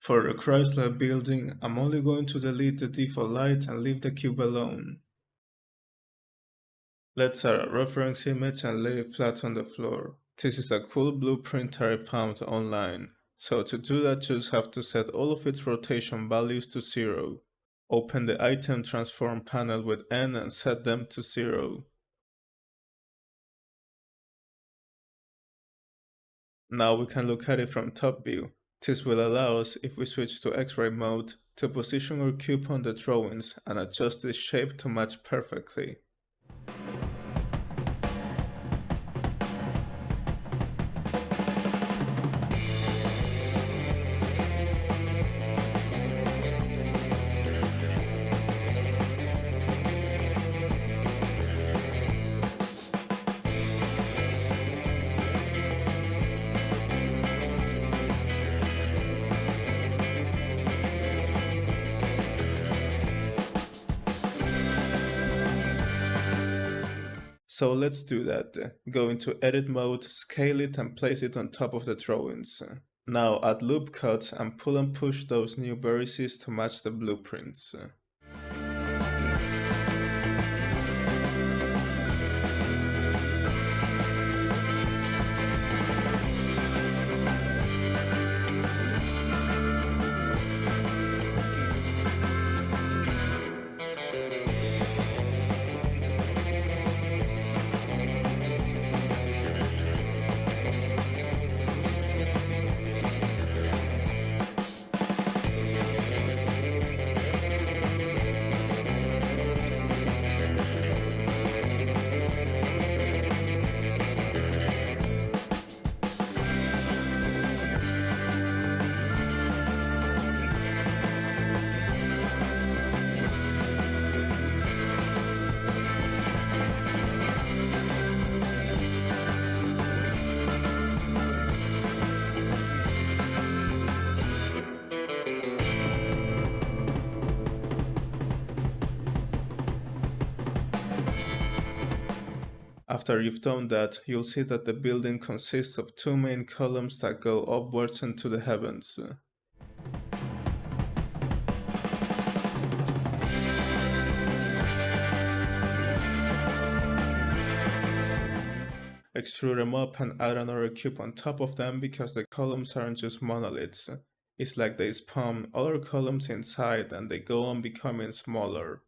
For the Chrysler Building, I'm only going to delete the default light and leave the cube alone. Let's add a reference image and lay it flat on the floor. This is a cool blueprint I found online. So to do that, just have to set all of its rotation values to 0. Open the item transform panel with N and set them to 0. Now we can look at it from top view. This will allow us, if we switch to X-ray mode, to position our cube on the drawings and adjust its shape to match perfectly. So let's do that. Go into edit mode, scale it and place it on top of the drawings. Now add loop cuts and pull and push those new vertices to match the blueprints. After you've done that, you'll see that the building consists of 2 main columns that go upwards into the heavens. Extrude them up and add another cube on top of them because the columns aren't just monoliths. It's like they spawn other columns inside and they go on becoming smaller.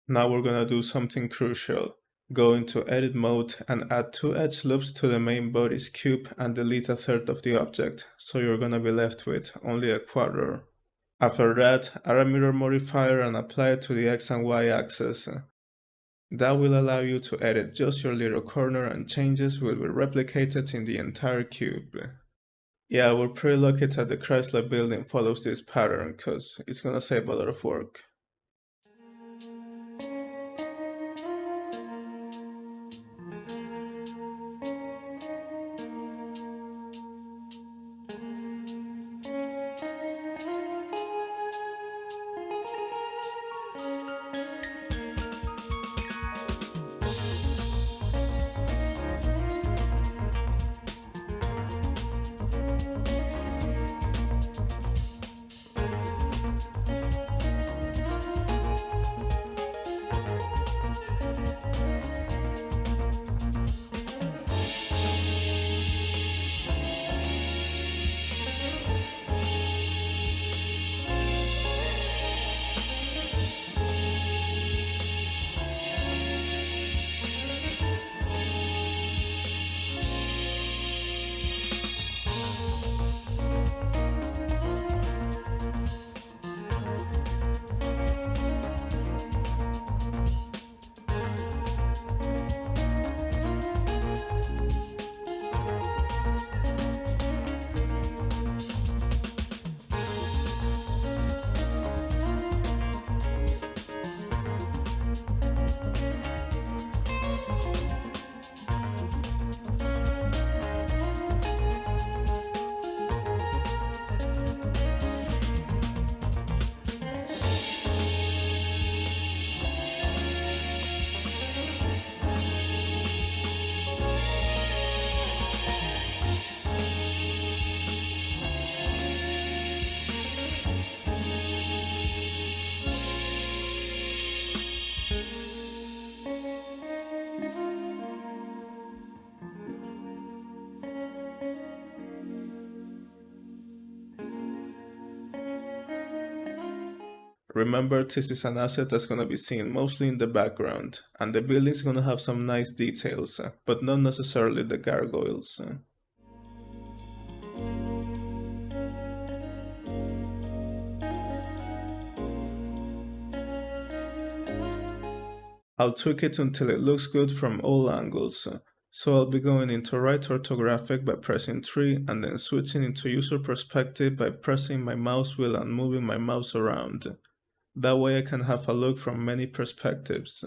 Now we're gonna do something crucial. Go into edit mode and add two edge loops to the main body's cube and delete a third of the object, so you're gonna be left with only a quarter. After that, add a mirror modifier and apply it to the X and Y axis. That will allow you to edit just your little corner and changes will be replicated in the entire cube. Yeah, we're pretty lucky that the Chrysler Building follows this pattern, cause it's gonna save a lot of work. Remember, this is an asset that's gonna be seen mostly in the background, and the building's gonna have some nice details, but not necessarily the gargoyles. I'll tweak it until it looks good from all angles. So I'll be going into right orthographic by pressing 3 and then switching into user perspective by pressing my mouse wheel and moving my mouse around. That way I can have a look from many perspectives.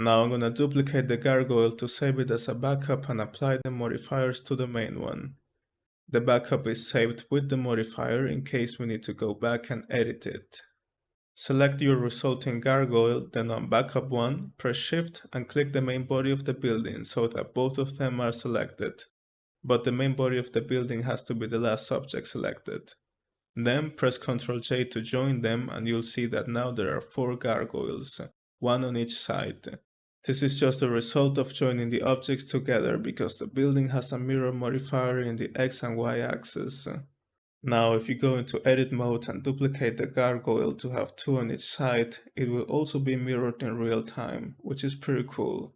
Now I'm gonna duplicate the gargoyle to save it as a backup and apply the modifiers to the main one. The backup is saved with the modifier in case we need to go back and edit it. Select your resulting gargoyle, then on backup one, press shift and click the main body of the building so that both of them are selected, but the main body of the building has to be the last object selected. Then press Ctrl J to join them and you'll see that now there are 4 gargoyles, one on each side. This is just a result of joining the objects together because the building has a mirror modifier in the X and Y axis. Now if you go into edit mode and duplicate the gargoyle to have 2 on each side, it will also be mirrored in real time, which is pretty cool.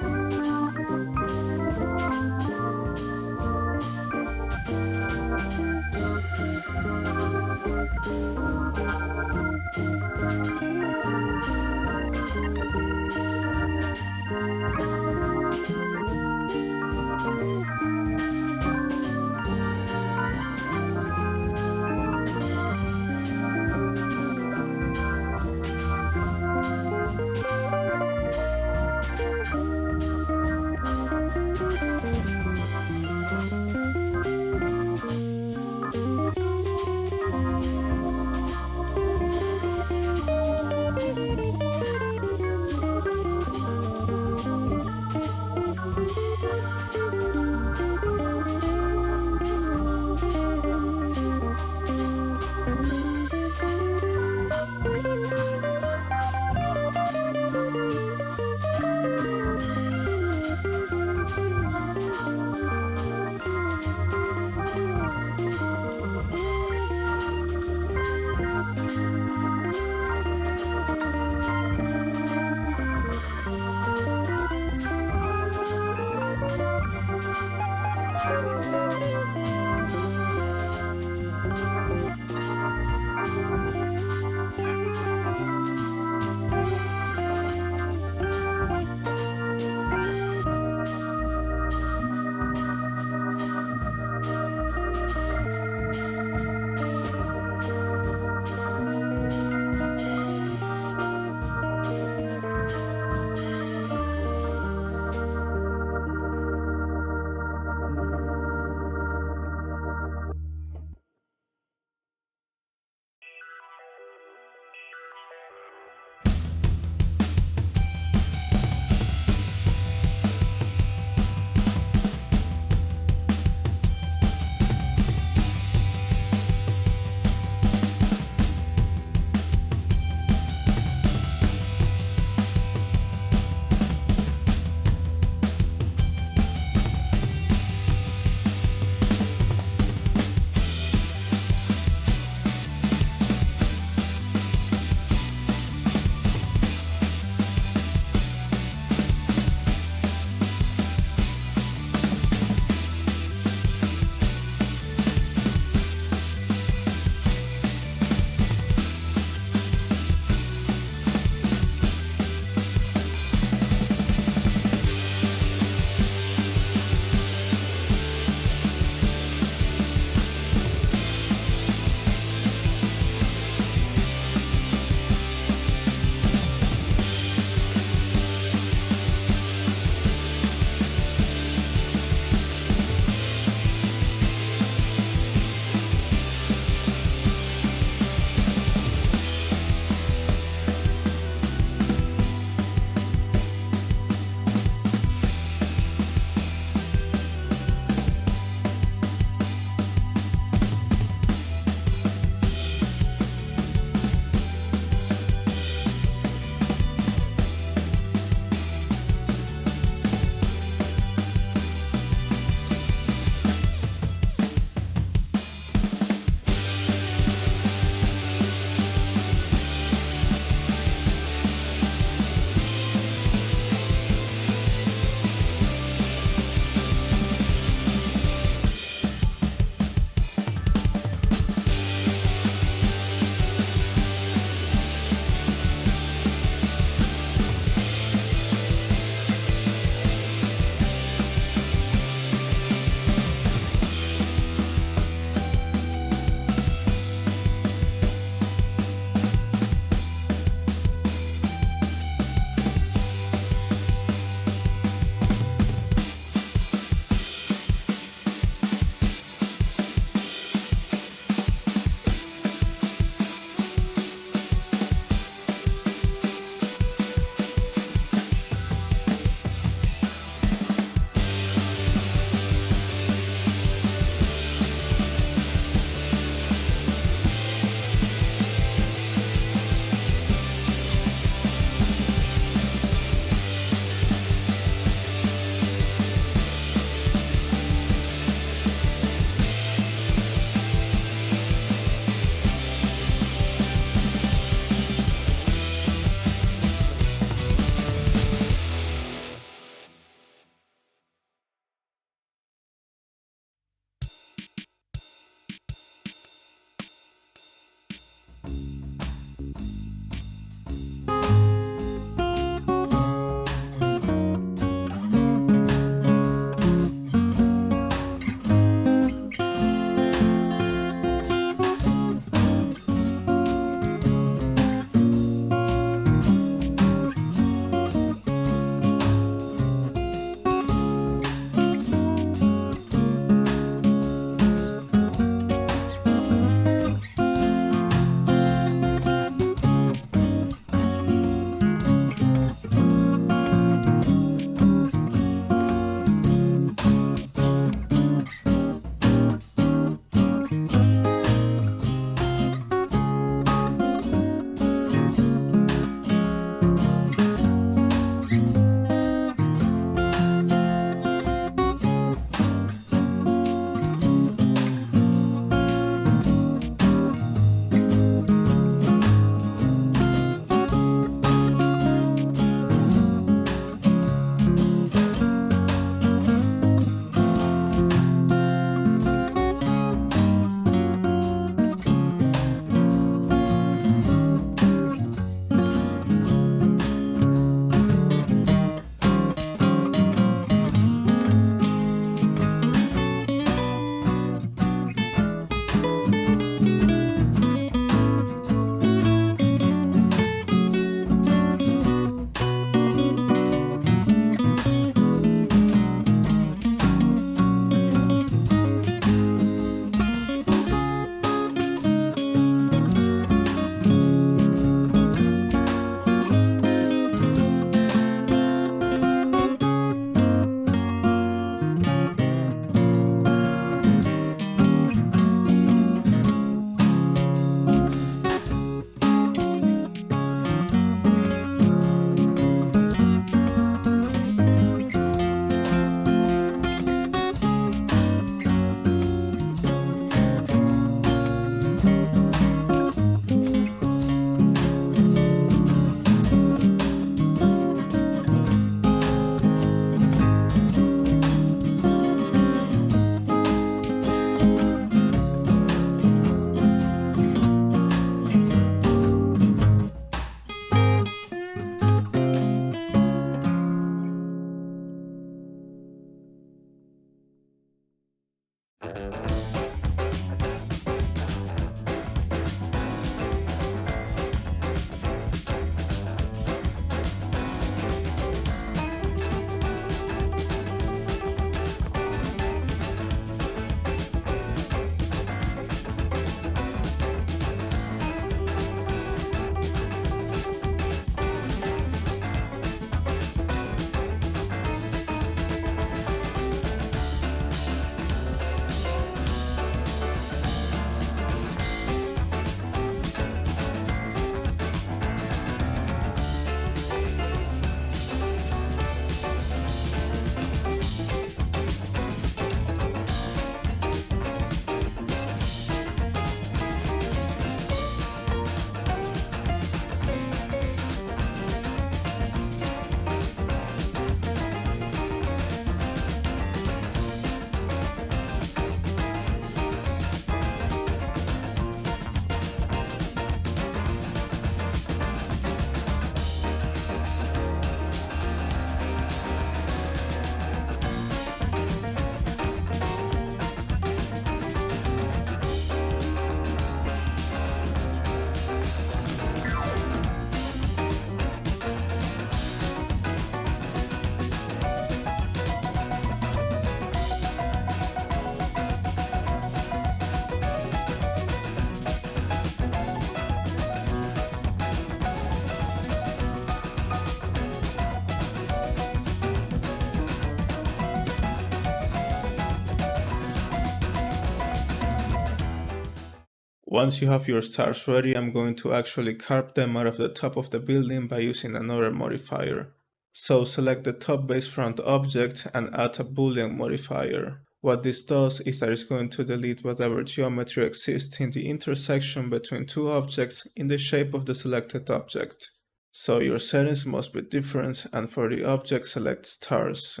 Once you have your stars ready, I'm going to actually carve them out of the top of the building by using another modifier. So select the top base front object and add a boolean modifier. What this does is that it's going to delete whatever geometry exists in the intersection between two objects in the shape of the selected object. So your settings must be different, and for the object select stars.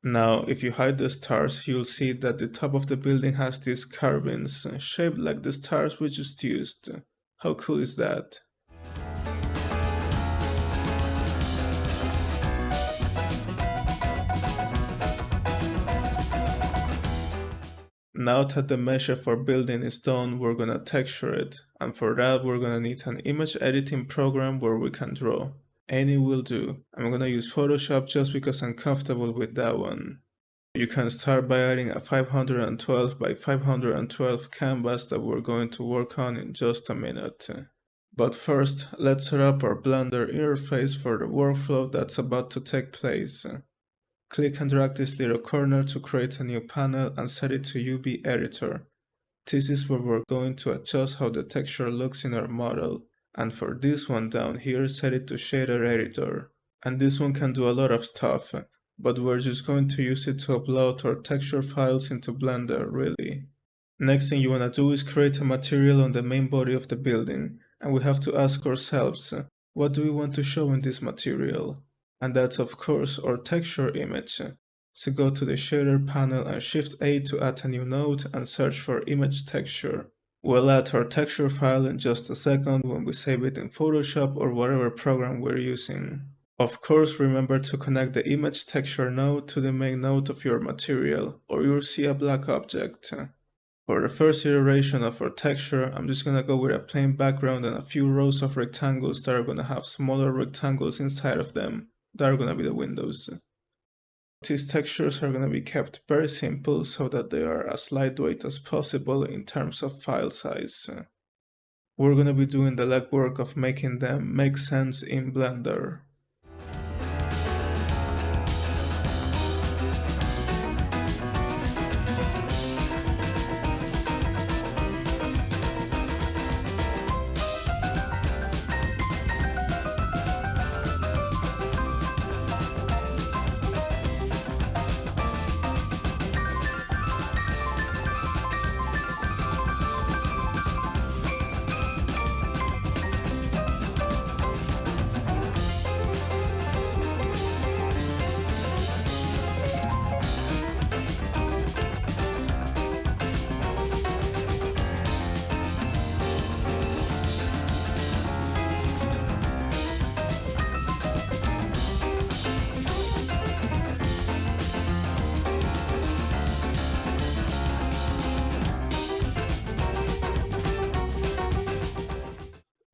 Now, if you hide the stars, you'll see that the top of the building has these carvings, shaped like the stars we just used. How cool is that? Now that the mesh for building is done, we're gonna texture it, and for that we're gonna need an image editing program where we can draw. Any will do. I'm gonna use Photoshop just because I'm comfortable with that one. You can start by adding a 512 by 512 canvas that we're going to work on in just a minute. But first, let's set up our Blender interface for the workflow that's about to take place. Click and drag this little corner to create a new panel and set it to UV editor. This is where we're going to adjust how the texture looks in our model. And for this one down here, set it to shader editor. And this one can do a lot of stuff, but we're just going to use it to upload our texture files into Blender, really. Next thing you want to do is create a material on the main body of the building, and we have to ask ourselves, what do we want to show in this material? And that's of course our texture image. So go to the shader panel and Shift A to add a new node and search for image texture. We'll add our texture file in just a second when we save it in Photoshop or whatever program we're using. Of course, remember to connect the image texture node to the main node of your material, or you'll see a black object. For the first iteration of our texture, I'm just gonna go with a plain background and a few rows of rectangles that are gonna have smaller rectangles inside of them. That are gonna be the windows. These textures are gonna be kept very simple so that they are as lightweight as possible in terms of file size. We're gonna be doing the legwork of making them make sense in Blender.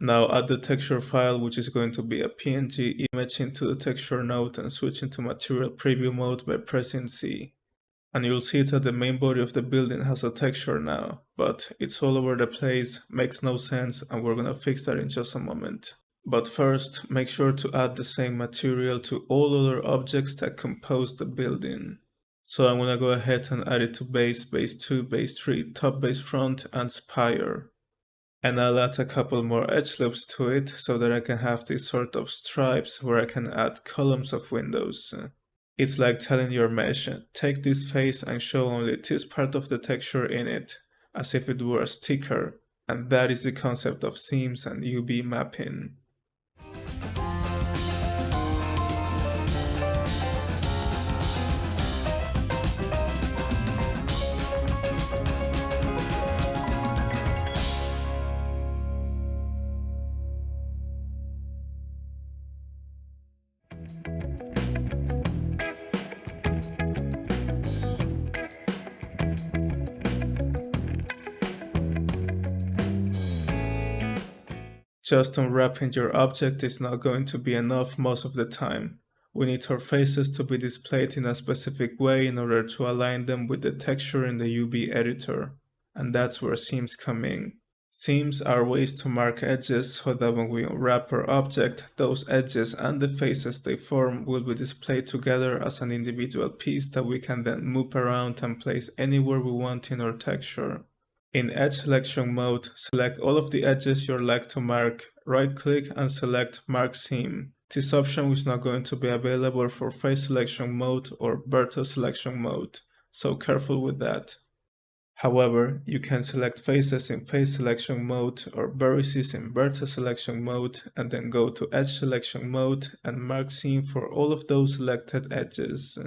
Now add the texture file, which is going to be a PNG image, into the texture node and switch into material preview mode by pressing C. And you'll see that the main body of the building has a texture now, but it's all over the place, makes no sense, and we're gonna fix that in just a moment. But first, make sure to add the same material to all other objects that compose the building. So I'm gonna go ahead and add it to base, base 2, base 3, top base front, and spire. And I'll add a couple more edge loops to it so that I can have these sort of stripes where I can add columns of windows. It's like telling your mesh, take this face and show only this part of the texture in it, as if it were a sticker, and that is the concept of seams and UV mapping. Just unwrapping your object is not going to be enough most of the time. We need our faces to be displayed in a specific way in order to align them with the texture in the UV editor. And that's where seams come in. Seams are ways to mark edges so that when we unwrap our object, those edges and the faces they form will be displayed together as an individual piece that we can then move around and place anywhere we want in our texture. In Edge Selection mode, select all of the edges you'd like to mark, right-click and select Mark Seam. This option is not going to be available for Face Selection mode or Vertex Selection mode, so careful with that. However, you can select faces in Face Selection mode or vertices in Vertex Selection mode and then go to Edge Selection mode and mark Seam for all of those selected edges.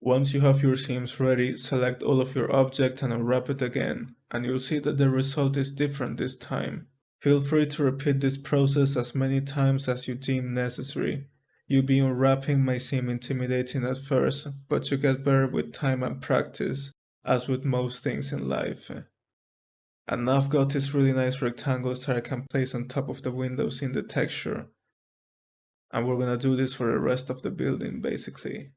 Once you have your seams ready, select all of your objects and unwrap it again, and you'll see that the result is different this time. Feel free to repeat this process as many times as you deem necessary. You be unwrapping may seem intimidating at first, but you get better with time and practice, as with most things in life. And now I've got these really nice rectangles that I can place on top of the windows in the texture. And we're gonna do this for the rest of the building basically.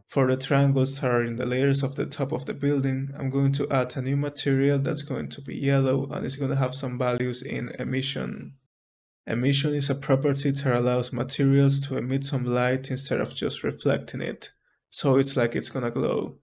For the triangles that are in the layers of the top of the building, I'm going to add a new material that's going to be yellow and it's going to have some values in emission. Emission is a property that allows materials to emit some light instead of just reflecting it, so it's like it's gonna glow.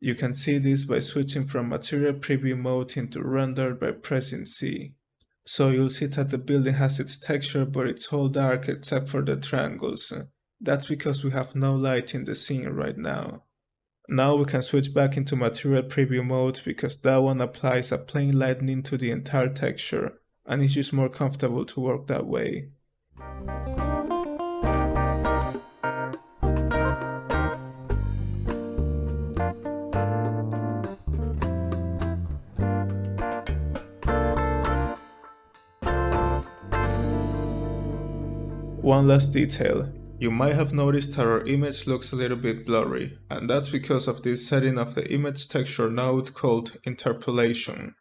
You can see this by switching from Material Preview mode into Render by pressing C. So you'll see that the building has its texture, but it's all dark except for the triangles. That's because we have no light in the scene right now. Now we can switch back into Material Preview mode because that one applies a plain lightning to the entire texture, and it's just more comfortable to work that way. One last detail. You might have noticed that our image looks a little bit blurry, and that's because of this setting of the image texture node called interpolation.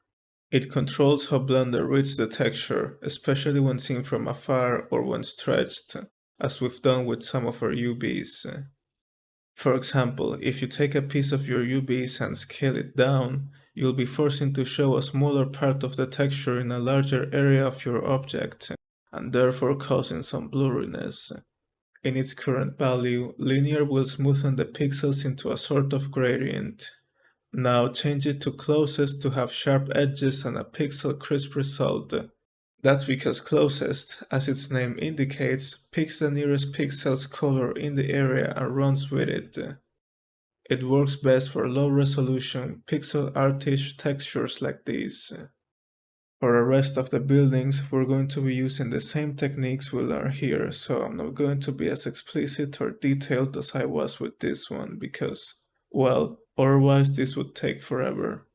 It controls how Blender reads the texture, especially when seen from afar or when stretched, as we've done with some of our UVs. For example, if you take a piece of your UVs and scale it down, you'll be forcing to show a smaller part of the texture in a larger area of your object, and therefore causing some blurriness. In its current value, linear will smoothen the pixels into a sort of gradient. Now change it to closest to have sharp edges and a pixel crisp result. That's because closest, as its name indicates, picks the nearest pixel's color in the area and runs with it. It works best for low resolution, pixel artish textures like these. For the rest of the buildings, we're going to be using the same techniques we learned here, so I'm not going to be as explicit or detailed as I was with this one because, well, otherwise this would take forever.